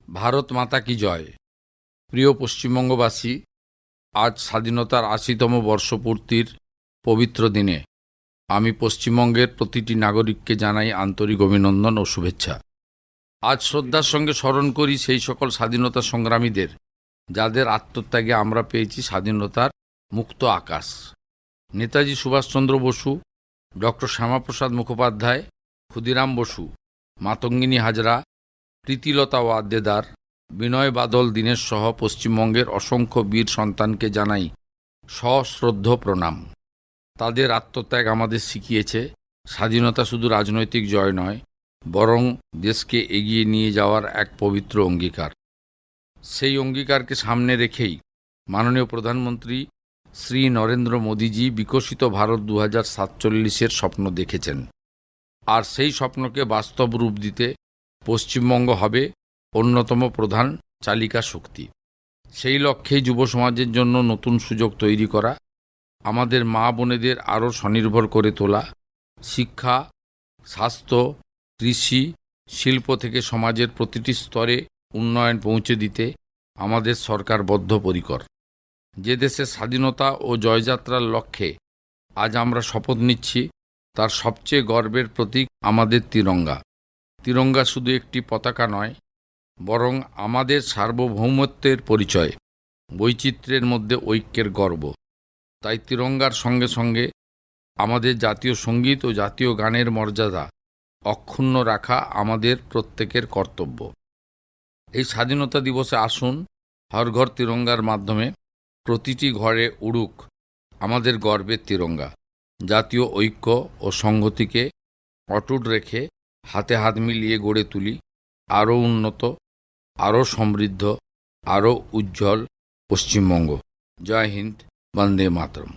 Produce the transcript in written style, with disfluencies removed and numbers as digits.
ভারত মাতা কি জয়। প্রিয় পশ্চিমবঙ্গবাসী, আজ স্বাধীনতার ৮০তম বর্ষপূর্তির পবিত্র দিনে আমি পশ্চিমবঙ্গের প্রতিটি নাগরিককে জানাই আন্তরিক অভিনন্দন ও শুভেচ্ছা। আজ শ্রদ্ধার সঙ্গে স্মরণ করি সেই সকল স্বাধীনতা সংগ্রামীদের যাদের আত্মত্যাগে আমরা পেয়েছি স্বাধীনতার মুক্ত আকাশ। নেতাজি সুভাষচন্দ্র বসু, ডক্টর শ্যামাপ্রসাদ মুখোপাধ্যায়, ক্ষুদিরাম বসু, মাতঙ্গিনী হাজরা, প্রীতিলতা ওয়াদ্দেদার, বিনয় বাদল দীনেশ সহ পশ্চিমবঙ্গের অসংখ্য বীর সন্তানকে জানাই সশ্রদ্ধ প্রণাম। তাদের আত্মত্যাগ আমাদের শিখিয়েছে স্বাধীনতা শুধু রাজনৈতিক জয় নয়, বরং দেশকে এগিয়ে নিয়ে যাওয়ার এক পবিত্র অঙ্গীকার। সেই অঙ্গীকারকে সামনে রেখেই মাননীয় প্রধানমন্ত্রী শ্রী নরেন্দ্র মোদীজি বিকশিত ভারত 2047-এর স্বপ্ন দেখেছেন। আর সেই স্বপ্নকে বাস্তব রূপ দিতে পশ্চিমবঙ্গ হবে অন্যতম প্রধান চালিকা শক্তি। সেই লক্ষ্যেই যুব সমাজের জন্য নতুন সুযোগ তৈরি করা, আমাদের মা বোনেদের আরও স্বনির্ভর করে তোলা, শিক্ষা, স্বাস্থ্য, কৃষি, শিল্প থেকে সমাজের প্রতিটি স্তরে উন্নয়ন পৌঁছে দিতে আমাদের সরকার বদ্ধপরিকর। যে দেশের স্বাধীনতা ও জয়যাত্রার লক্ষ্যে আজ আমরা শপথ নিচ্ছি, তার সবচেয়ে গর্বের প্রতীক আমাদের তিরঙ্গা। তিরঙ্গা শুধু একটি পতাকা নয়, বরং আমাদের সার্বভৌমত্বের পরিচয়, বৈচিত্র্যের মধ্যে ঐক্যের গর্ব। তাই তিরঙ্গার সঙ্গে সঙ্গে আমাদের জাতীয় সঙ্গীত ও জাতীয় গানের মর্যাদা অক্ষুণ্ণ রাখা আমাদের প্রত্যেকের কর্তব্য। এই স্বাধীনতা দিবসে আসুন, হর ঘর তিরঙ্গার মাধ্যমে প্রতিটি ঘরে উড়ুক আমাদের গর্বের তিরঙ্গা। জাতীয় ঐক্য ও সংহতিকে অটুট রেখে হাতে হাত মিলিয়ে গড়ে তুলি আরও উন্নত, আরও সমৃদ্ধ, আরও উজ্জ্বল পশ্চিমবঙ্গ। জয় হিন্দ, বন্দে মাতরম।